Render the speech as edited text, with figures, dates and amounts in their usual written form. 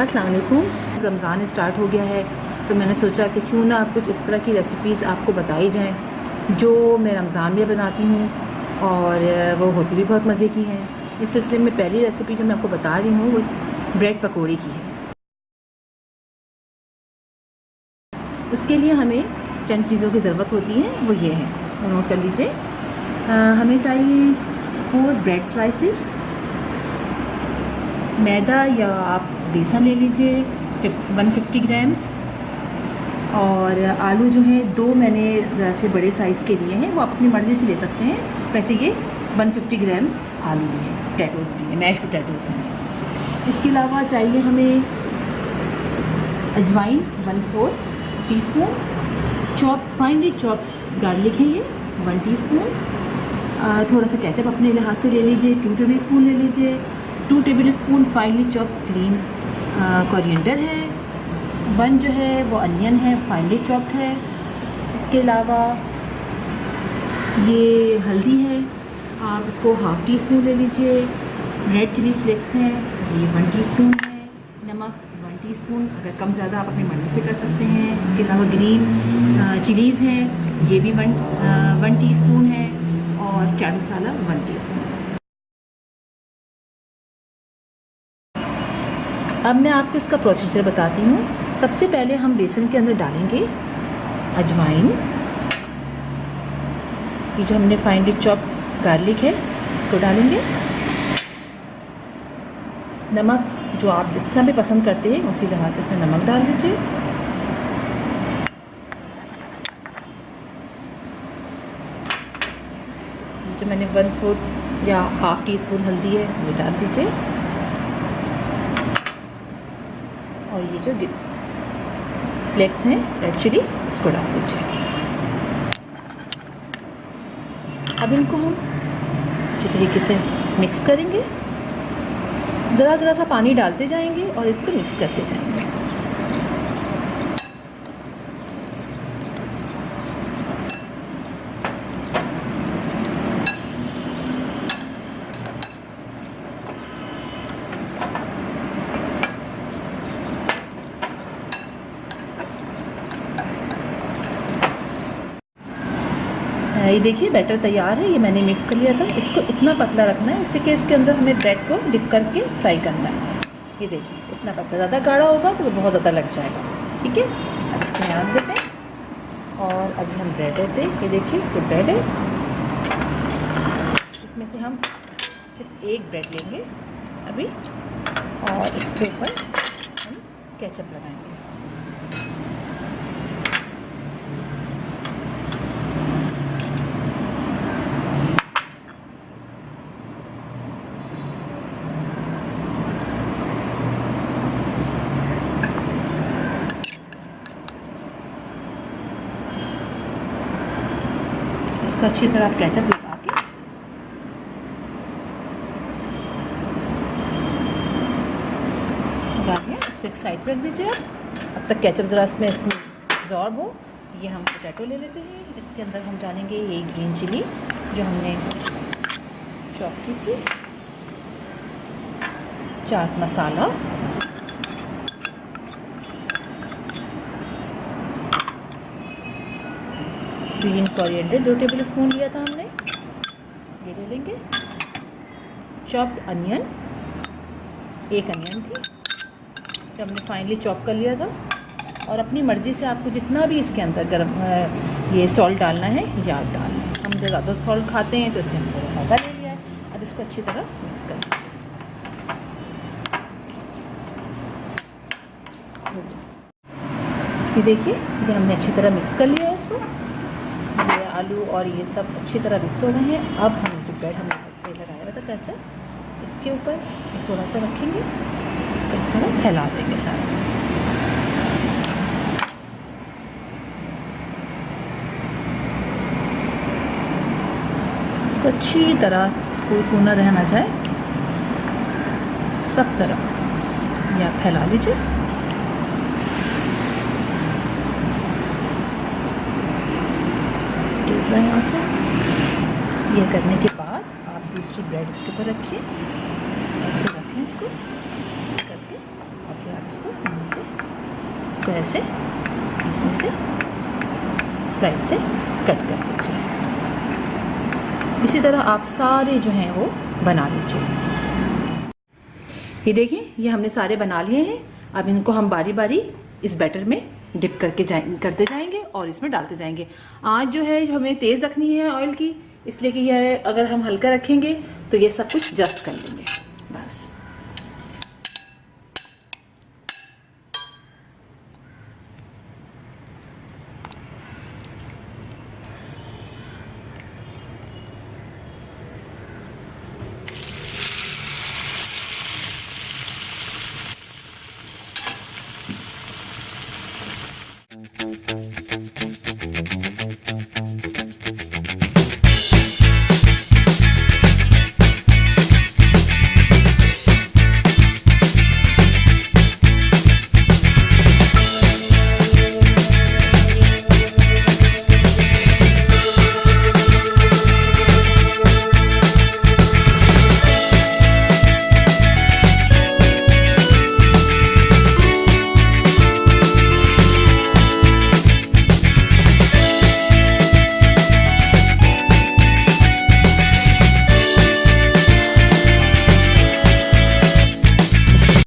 अस्सलाम वालेकुम। रमज़ान स्टार्ट हो गया है तो मैंने सोचा कि क्यों ना कुछ इस तरह की रेसिपीज़ आपको बताई जाएं जो मैं रमज़ान में बनाती हूँ और वो होती भी बहुत मज़े की हैं। इस सिलसिले में पहली रेसिपी जो मैं आपको बता रही हूँ वो ब्रेड पकौड़े की है। उसके लिए हमें चंद चीज़ों की ज़रूरत होती है, वो ये है, नोट कर लीजिए। हमें चाहिए 4 ब्रेड स्लाइसेस, मैदा या आप बेसन ले लीजिए 150 ग्राम्स, और आलू जो है 2 मैंने ज़रा से बड़े साइज़ के लिए हैं, वो आप अपनी मर्ज़ी से ले सकते हैं। वैसे ये 150 ग्राम्स आलू भी हैं, पोटैटोज़ भी हैं, मैश पोटैटोज़ हैं। इसके अलावा चाहिए हमें अजवाइन 1/4 टीस्पून, फाइनली चॉप गार्लिक है ये 1 टीस्पून, थोड़ा सा केचप अपने लिहाज से ले लीजिए 2 टेबलस्पून ले लीजिए, 2 tablespoon finally chopped green coriander है, 1 जो है वो अनियन है फाइनली चॉप्ड है। इसके अलावा ये हल्दी है, आप इसको 1/2 टीस्पून ले लीजिए। रेड चिली फ्लेक्स हैं, ये 1 टीस्पून है। नमक 1 टीस्पून, अगर कम ज़्यादा आप अपनी मर्ज़ी से कर सकते हैं। इसके अलावा ग्रीन चिलीज़ हैं, ये भी 1 टीस्पून है, और चाट मसाला 1 टीस्पून। अब मैं आपको इसका प्रोसीजर बताती हूँ। सबसे पहले हम बेसन के अंदर डालेंगे अजवाइन, ये जो हमने फाइनली चॉप गार्लिक है इसको डालेंगे। नमक जो आप जिस तरह भी पसंद करते हैं उसी लिहाज से इसमें नमक डाल दीजिए। जो मैंने 1/4 या 1/2 टीस्पून हल्दी है वो डाल दीजिए, और ये जो फ्लेक्स हैं रेड चिली इसको डाल दीजिए। अब इनको हम अच्छी तरीके से मिक्स करेंगे, ज़रा सा पानी डालते जाएंगे और इसको मिक्स करते जाएंगे। ये देखिए बैटर तैयार है, ये मैंने मिक्स कर लिया था। इसको इतना पतला रखना है इसलिए कि इसके अंदर हमें ब्रेड को डिप करके फ्राई करना है। ये देखिए इतना पतला, ज़्यादा गाढ़ा होगा तो बहुत ज़्यादा लग जाएगा। ठीक है, अब इसको ध्यान देते हैं और अभी हम ब्रेड लेते हैं। ये देखिए ये ब्रेड है, इसमें से हम सिर्फ एक ब्रेड लेंगे अभी, और इसके ऊपर हम केचप लगाएंगे। इसको अच्छी तरह आप केचप लगा के इसको एक साइड पर रख दीजिए। अब तक केचप ज़रा इसमें एब्जॉर्ब हो। ये हम पोटैटो ले लेते हैं, इसके अंदर हम डालेंगे ये ग्रीन चिली जो हमने चॉप की थी, chaat masala, green coriander 2 tablespoon लिया था हमने, ये ले लेंगे। चॉप्ड अनियन, 1 अनियन थी जो हमने फाइनली चॉप कर लिया था, और अपनी मर्ज़ी से आपको जितना भी इसके अंदर गरम ये सॉल्ट डालना है या आप डालना है। हम ज़्यादा सॉल्ट खाते हैं तो इसलिए हमने थोड़ा ज़्यादा ले लिया है। अब इसको अच्छी तरह मिक्स कर लीजिए। ये देखिए ये हमने अच्छी तरह मिक्स कर लिया है इसको, ये आलू और ये सब अच्छी तरह मिक्स हो गए हैं। अब हम जो ब्रेड हमने लगाया हुआ था केचप, इसके ऊपर थोड़ा सा रखेंगे, इसको इस तरह फैला देंगे सारा। इसको अच्छी तरह कोई कोना रह ना जाए, सब तरफ या फैला लीजिए। देख रहे हैं यहाँ से। ये करने के बाद आप दूसरी ब्रेड इसके ऊपर रखिए, ऐसे रखें इसको करके, और फिर आप इसको इनमें से, इसको ऐसे इसमें से स्लाइस से कट कर लीजिए। इसी तरह आप सारे जो हैं वो बना लीजिए। ये देखिए ये हमने सारे बना लिए हैं। अब इनको हम बारी बारी इस बैटर में डिप करते जाएंगे और इसमें डालते जाएंगे। आँच जो है हमें तेज़ रखनी है ऑयल की, इसलिए कि यह अगर हम हल्का रखेंगे तो ये सब कुछ जस्ट कर लेंगे।